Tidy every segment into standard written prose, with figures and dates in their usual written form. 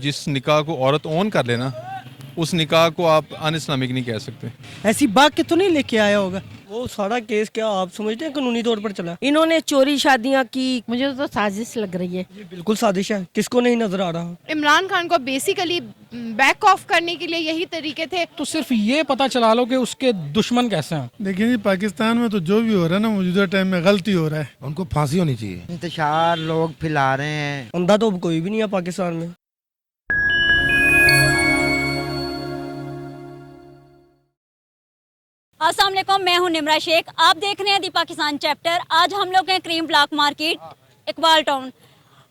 जिस निकाह को औरत ओन कर लेना, उस निकाह को आप अन इस्लामिक नहीं कह सकते। ऐसी बात के तो नहीं लेके आया होगा। वो सारा केस क्या आप समझते हैं कानूनी तौर पर चला? इन्होंने चोरी शादियां की। मुझे तो साजिश लग रही है। ये बिल्कुल साजिश है, किसको नहीं नजर आ रहा? इमरान खान को बेसिकली बैक ऑफ करने के लिए यही तरीके थे। तो सिर्फ ये पता चला लो कि उसके दुश्मन कैसे हैं। देखिए जी, पाकिस्तान में तो जो भी हो रहा है ना मौजूदा टाइम में गलती हो रहा है। उनको फांसी होनी चाहिए। इंतशार लोग फैला रहे हैं। अंधा तो अब कोई भी नहीं है पाकिस्तान में। अस्सलाम वालेकुम, मैं हूं निमरा शेख। आप देख रहे हैं दी पाकिस्तान चैप्टर। आज हम लोग हैं cream block market, Iqbal town.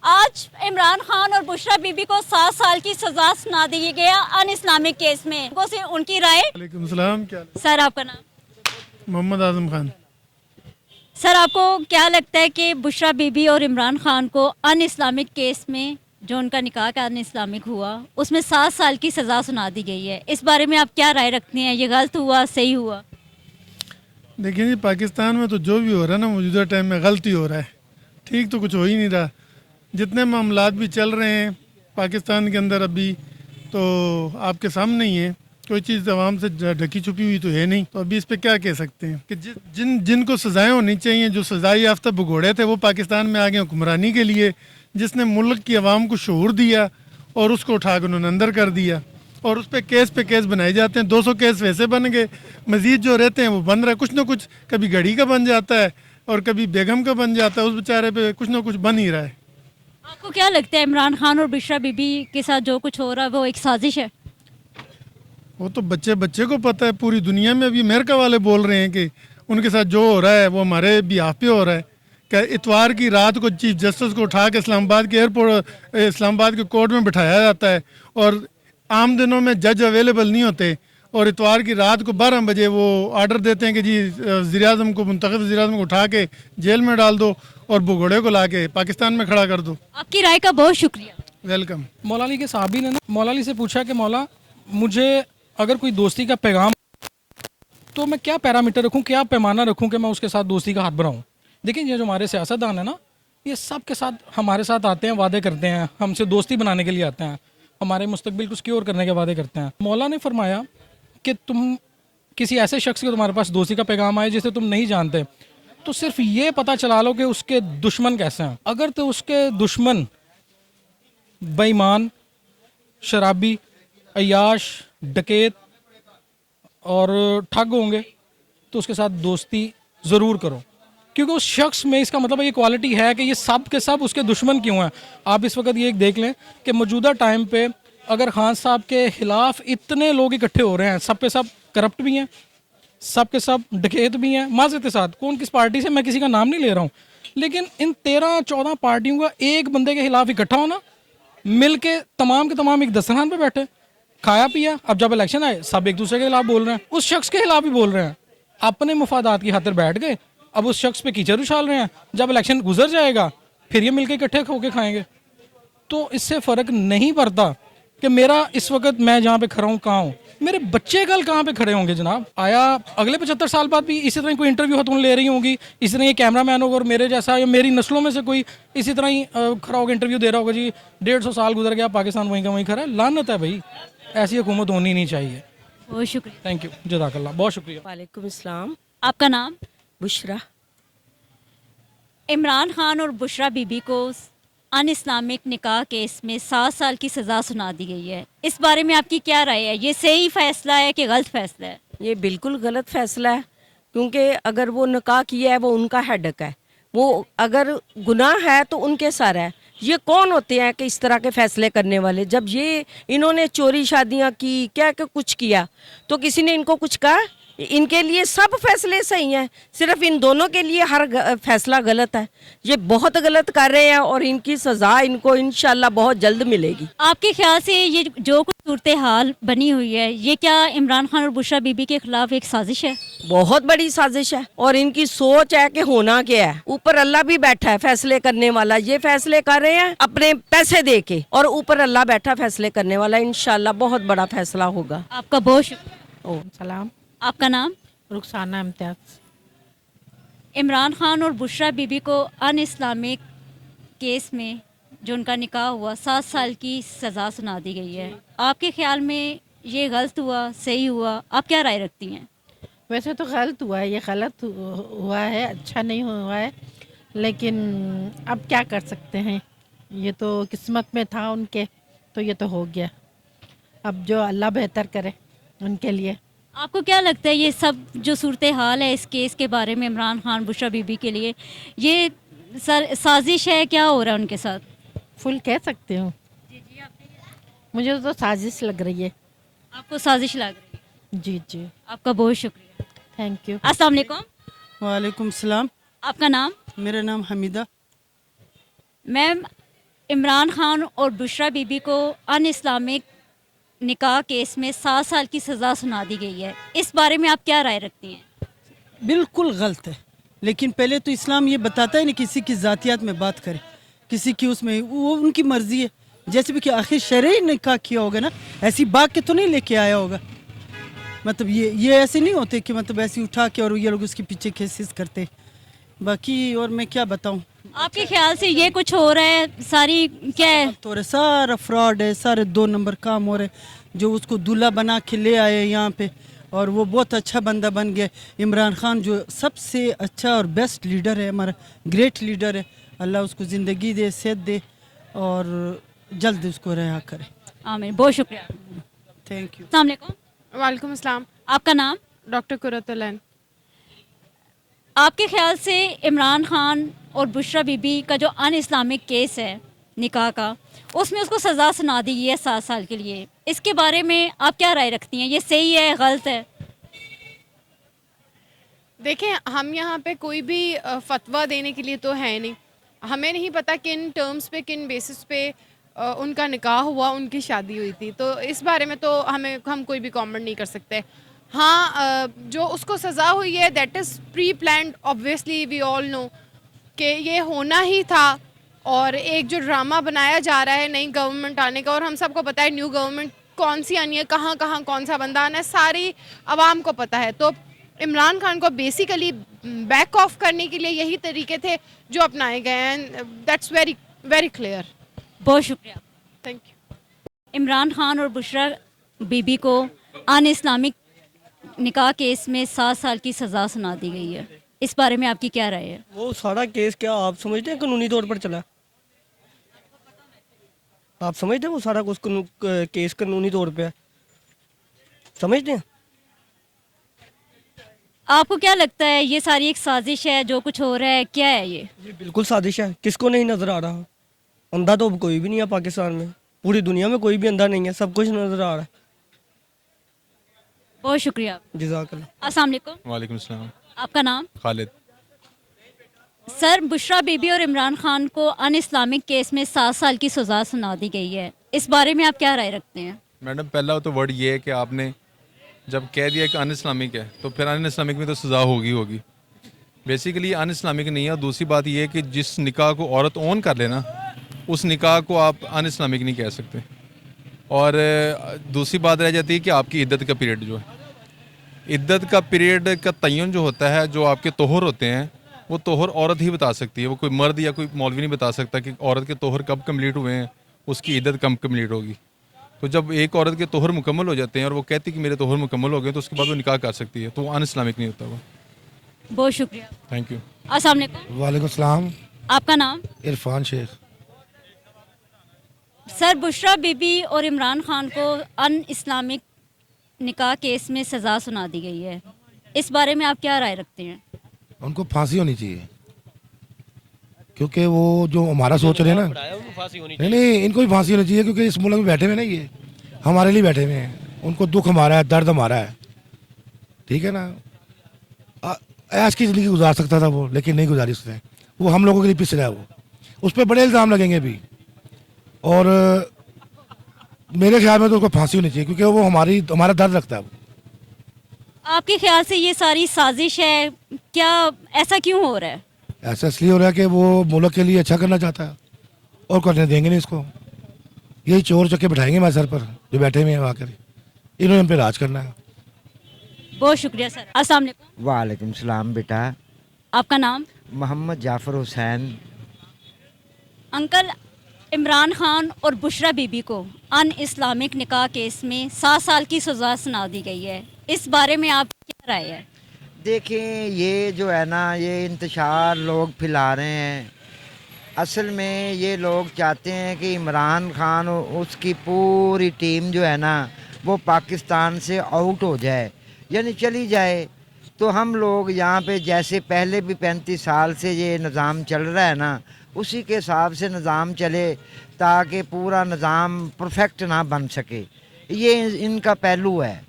आज इमरान खान और बुशरा बीबी को 7 साल की सजा सुना दी गया अन इस्लामिक केस में। उनकी राय। वालेकुम सलाम। क्या सर आपका नाम? मोहम्मद आजम खान। सर आपको क्या लगता है कि बुशरा बीबी और इमरान खान को अन इस्लामिक केस में जो उनका निकाह का अन इस्लामिक हुआ उसमें 7 साल की सजा सुना दी गई है, इस बारे में आप क्या राय रखते हैं? ये गलत हुआ, सही हुआ? देखिए जी, पाकिस्तान में तो जो भी हो रहा है ना मौजूदा टाइम में गलती हो रहा है। ठीक तो कुछ हो ही नहीं रहा। जितने मामलात भी चल रहे हैं पाकिस्तान के अंदर अभी, तो आपके सामने ही है। कोई चीज़ आवाम से ढकी छुपी हुई तो है नहीं। तो अभी इस पे क्या कह सकते हैं कि जिनको सजाएं होनी चाहिए, जो सजाई याफ्ता भगोड़े थे वो पाकिस्तान में आ गए हुक्मरानी के लिए। जिसने मुल्क की आवाम को शऊर दिया और उसको उठा कर उन्होंने अंदर कर दिया, और उस पे केस बनाए जाते हैं। 200 केस वैसे बन गए, मज़ीद जो रहते हैं वो बन रहा है। कुछ ना कुछ कभी घड़ी का बन जाता है और कभी बेगम का बन जाता है। उस बेचारे पे कुछ ना कुछ बन ही रहा है। आपको क्या लगता है इमरान खान और बुशरा बीबी के साथ जो कुछ हो रहा है वो एक साजिश है? वो तो बच्चे को पता है। पूरी दुनिया में अभी अमेरिका वाले बोल रहे हैं कि उनके साथ जो हो रहा है वो हमारे बिहाफ पे हो रहा है। क्या इतवार की रात को चीफ जस्टिस को उठा के इस्लामाबाद के एयरपोर्ट, इस्लामाबाद के कोर्ट में बिठाया जाता है, और आम दिनों में जज अवेलेबल नहीं होते, और इतवार की रात को 12 बजे वो आर्डर देते हैं कि जी वज़ीर-ए-आज़म को, मुंतखब वज़ीर-ए-आज़म को उठा के जेल में डाल दो और भगोड़े को ला के पाकिस्तान में खड़ा कर दो। आपकी राय का बहुत शुक्रिया। वेलकम। मौला अली के साहबी ने ना मौला अली से पूछा कि मौला मुझे अगर कोई दोस्ती का पैगाम तो मैं क्या पैरामीटर रखूं, क्या पैमाना रखूं कि मैं उसके साथ दोस्ती का हाथ बढ़ाऊं? देखिए ये जो हमारे सियासतदान है ना, ये सब के साथ हमारे साथ आते हैं, वादे करते हैं, हमसे दोस्ती बनाने के लिए आते हैं, हमारे मुस्तकबिल को सिक्योर करने के वादे करते हैं। मौला ने फरमाया कि तुम किसी ऐसे शख्स के तुम्हारे पास दोस्ती का पैगाम आए जिसे तुम नहीं जानते, तो सिर्फ ये पता चला लो कि उसके दुश्मन कैसे हैं। अगर तो उसके दुश्मन बेईमान, शराबी, अय्याश, डकैत और ठग होंगे तो उसके साथ दोस्ती ज़रूर करो, क्योंकि उस शख्स में, इसका मतलब ये क्वालिटी है कि ये सब के सब उसके दुश्मन क्यों हैं। आप इस वक्त ये देख लें कि मौजूदा टाइम पे अगर खान साहब के ख़िलाफ़ इतने लोग इकट्ठे हो रहे हैं, सब पे सब करप्ट भी हैं, सब के सब डकैत भी हैं। माज़रत के साथ कौन किस पार्टी से, मैं किसी का नाम नहीं ले रहा हूँ, लेकिन इन 13-14 पार्टियों का एक बंदे के खिलाफ इकट्ठा होना, मिल के तमाम एक दस्तरखान पे बैठे, खाया पिया, अब जब इलेक्शन आए सब एक दूसरे के खिलाफ बोल रहे हैं, उस शख्स के खिलाफ भी बोल रहे हैं, अपने मुफादात की खातिर बैठ गए, अब उस शख्स पे कीचड़ उछाल रहे हैं। जब इलेक्शन गुजर जाएगा फिर ये मिलके इकट्ठे होके खाएंगे। तो इससे फ़र्क नहीं पड़ता कि मेरा इस वक्त मैं जहाँ पे खड़ा हूँ कहाँ हूँ, मेरे बच्चे कल कहाँ पे खड़े होंगे जनाब। आया अगले 75 साल बाद भी इसी तरह कोई इंटरव्यू हो तुम ले रही होंगी, इसी तरह ये कैमरा मैन होगा और मेरे जैसा या मेरी नस्लों में से कोई इसी तरह ही खड़ा होकर इंटरव्यू दे रहा होगा, जी 150 साल गुजर गया, पाकिस्तान वहीं का वहीं खड़ा है। लानत है भाई, ऐसी हुकूमत होनी नहीं चाहिए। बहुत शुक्रिया। थैंक यू, जज़ाकल्लाह, बहुत शुक्रिया। वालेकुम अस्सलाम। आपका नाम? बुशरा। इमरान खान और बुशरा बीबी को अन इस्लामिक निकाह केस में 7 साल की सज़ा सुना दी गई है, इस बारे में आपकी क्या राय है? ये सही फैसला है कि गलत फैसला है? ये बिल्कुल गलत फैसला है, क्योंकि अगर वो निकाह किया है वो उनका हेडक है, वो अगर गुनाह है तो उनके सर है। ये कौन होते हैं कि इस तरह के फैसले करने वाले? जब ये इन्होंने चोरी शादियां की, क्या कुछ किया, तो किसी ने इनको कुछ कहा? इनके लिए सब फैसले सही हैं, सिर्फ इन दोनों के लिए हर फैसला गलत है। ये बहुत गलत कर रहे हैं और इनकी सज़ा इनको इंशाल्लाह बहुत जल्द मिलेगी। आपके ख्याल से ये जो कुछ सूरत हाल बनी हुई है, ये क्या इमरान खान और बुशरा बीबी के खिलाफ एक साजिश है? बहुत बड़ी साजिश है, और इनकी सोच है कि होना क्या है। ऊपर अल्लाह भी बैठा है फैसले करने वाला, ये फैसले कर रहे हैं अपने पैसे दे के, और ऊपर अल्लाह बैठा फैसले करने वाला। इंशाल्लाह बहुत बड़ा फैसला होगा। आपका बहुत शुक्रिया। सलाम। आपका नाम? रुखसाना इम्तियाज। इमरान खान और बुशरा बीबी को अन इस्लामिक केस में जो उनका निकाह हुआ 7 साल की सज़ा सुना दी गई है। आपके ख्याल में ये गलत हुआ, सही हुआ, आप क्या राय रखती हैं? वैसे तो गलत हुआ है, ये गलत हुआ है, अच्छा नहीं हुआ है, लेकिन अब क्या कर सकते हैं, ये तो किस्मत में था उनके, तो ये तो हो गया, अब जो अल्लाह बेहतर करे उनके लिए। आपको क्या लगता है ये सब जो सूरत हाल है इस केस के बारे में, इमरान खान बुशरा बीबी के लिए, ये साजिश है, क्या हो रहा है उनके साथ? फुल कह सकती हूँ, मुझे तो साजिश लग रही है। आपको साजिश लग रही है? जी जी, आपका बहुत शुक्रिया, थैंक यू। अस्सलाम वालेकुम। वालेकुम सलाम। आपका नाम? मेरा नाम हमीदा। मैम, इमरान खान और बुशरा बीबी को अन इस्लामिक निकाह केस में 7 साल की सज़ा सुना दी गई है, इस बारे में आप क्या राय रखती हैं? बिल्कुल गलत है, लेकिन पहले तो इस्लाम ये बताता है ना किसी की ज़ातियात में बात करे, किसी की उसमें वो उनकी मर्ज़ी है। जैसे भी कि आखिर शरई निकाह किया होगा ना, ऐसी बाग के तो नहीं लेके आया होगा। मतलब ये ऐसे नहीं होते कि मतलब ऐसे उठा के और ये लोग उसके पीछे केसेस करते। बाकी और मैं क्या बताऊँ, आपके ख्याल से ये कुछ हो रहा है, सारी क्या है? तो रे सारा फ्रॉड है, सारे 2 नंबर काम हो रहे। जो उसको दूल्हा बना के ले आए यहाँ पे, और वो बहुत अच्छा बंदा बन गया। इमरान खान जो सबसे अच्छा और बेस्ट लीडर है, हमारा ग्रेट लीडर है, अल्लाह उसको ज़िंदगी दे, सेहत दे और जल्द उसको रिहा करे। आमीन, बहुत शुक्रिया, थैंक यू। अस्सलाम वालेकुम। वालेकुम अस्सलाम। आपका नाम? डॉक्टर कुरतुलैन। आपके ख्याल से इमरान खान और बुशरा बीबी का जो अन इस्लामिक केस है निकाह का, उसमें उसको सज़ा सुना दी गई है 7 साल के लिए, इसके बारे में आप क्या राय रखती हैं? ये सही है, गलत है? देखें, हम यहाँ पे कोई भी फतवा देने के लिए तो है नहीं, हमें नहीं पता किन टर्म्स पे, किन बेसिस पे उनका निकाह हुआ, उनकी शादी हुई थी, तो इस बारे में तो हम कोई भी कमेंट नहीं कर सकते। हाँ, जो उसको सज़ा हुई है that is pre planned, obviously we all know कि ये होना ही था, और एक जो ड्रामा बनाया जा रहा है नई गवर्नमेंट आने का, और हम सबको पता है न्यू गवर्नमेंट कौन सी आनी है, कहाँ कहाँ कौन सा बंदा आना है, सारी आवाम को पता है। तो इमरान खान को बेसिकली बैक ऑफ करने के लिए यही तरीके थे जो अपनाए गए हैं, दैट्स वेरी वेरी क्लियर। बहुत शुक्रिया, थैंक यू। इमरान खान और बुशरा बीबी को अन इस्लामिक निकाह केस में 7 साल की सज़ा सुना दी गई है, इस बारे में आपकी क्या राय है? वो सारा केस क्या आप समझते हैं कानूनी तौर पर चला? आप समझते हैं वो सारा कुछ केस कानूनी तौर पे है, समझते हैं? आपको क्या लगता है ये सारी एक साजिश है, जो कुछ हो रहा है, क्या है ये? बिल्कुल साजिश है, किसको नहीं नज़र आ रहा? अंधा तो कोई भी नहीं है पाकिस्तान में, पूरी दुनिया में कोई भी अंधा नहीं है, सब कुछ नज़र आ रहा है। बहुत शुक्रिया, जज़ाकल्लाह। अस्सलाम वालेकुम। वालेकुम सलाम। आपका नाम? खालिद। सर, बुशरा बीबी और इमरान खान को अन इस्लामिक केस में 7 साल की सज़ा सुना दी गई है, इस बारे में आप क्या राय रखते हैं? मैडम, पहला तो वर्ड ये है कि आपने जब कह दिया कि अन इस्लामिक है तो फिर अन इस्लामिक में तो सज़ा होगी। बेसिकली अन इस्लामिक नहीं है। दूसरी बात ये है कि जिस निकाह को औरत ओन कर लेना, उस निकाह को आप अन इस्लामिक नहीं कह सकते। और दूसरी बात रह जाती है कि आपकी इद्दत का पीरियड जो है, इद्दत का पीरियड का तयन जो होता है, जो आपके तोहर होते हैं, वो तोहर औरत ही बता सकती है, वो कोई मर्द या कोई मौलवी नहीं बता सकता कि औरत के तोहर कब कम्प्लीट हुए हैं, उसकी इद्दत कब कम्प्लीट होगी। तो जब एक औरत के तोहर मुकम्मल हो जाते हैं और वो कहती है कि मेरे तोहर मुकम्मल हो गए, तो उसके बाद वो निकाह कर सकती है, तो वो अन इस्लामिक नहीं होता वो। बहुत शुक्रिया, थैंक यू। अस्सलाम वालेकुम। वालेकुम सलाम। आपका नाम? इरफान शेख। सर, बुशरा बीबी और इमरान खान को अन इस्लामिक निकाह केस में सज़ा सुना दी गई है, इस बारे में आप क्या राय रखते हैं? उनको फांसी होनी चाहिए, क्योंकि वो जो हमारा सोच रहे हैं ना, नहीं इनको भी फांसी होनी चाहिए, क्योंकि इस मुल्क में बैठे हुए ना, ये हमारे लिए बैठे हुए हैं, उनको दुख हमारा है, दर्द हमारा है, ठीक है ना। ऐश की ज़िंदगी गुजार सकता था वो, लेकिन नहीं गुजारी उसने, वो हम लोगों के लिए पिस रहा है, वो उस पर बड़े इल्ज़ाम लगेंगे अभी, और मेरे ख्याल में तो उसको फांसी होनी चाहिए, क्योंकि वो हमारा दर्द रखता है वो। आपके ख्याल से ये सारी साजिश है, क्या ऐसा क्यों हो रहा है? ऐसा इसलिए हो रहा है कि वो मुल्क के लिए अच्छा करना चाहता है, और करने देंगे नहीं इसको। यही चोर चक्के बैठाएंगे हमारे सर पर जो बैठे हुए हैं आकर, इन्होंने हम पे राज करना है। बहुत शुक्रिया सर। अस्सलाम वालेकुम। वालेकुम सलाम बेटा। आपका नाम? मोहम्मद जाफ़र हुसैन। अंकल, इमरान खान और बुशरा बीबी को अन इस्लामिक निकाह केस में 7 साल की सज़ा सुना दी गई है। इस बारे में आप क्या राय है? देखें, ये जो है ना, ये इंतशार लोग फैला रहे हैं। असल में ये लोग चाहते हैं कि इमरान खान और उसकी पूरी टीम जो है ना, वो पाकिस्तान से आउट हो जाए, यानी चली जाए। तो हम लोग यहाँ पे जैसे पहले भी 35 साल से ये निज़ाम चल रहा है ना, उसी के हिसाब से निज़ाम चले, ताकि पूरा निज़ाम परफेक्ट ना बन सके। ये इनका पहलू है।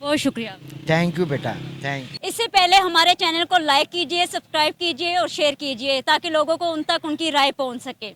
बहुत शुक्रिया। थैंक यू बेटा, थैंक यू। इससे पहले हमारे चैनल को लाइक कीजिए, सब्सक्राइब कीजिए और शेयर कीजिए ताकि लोगों को उन तक उनकी राय पहुंच सके।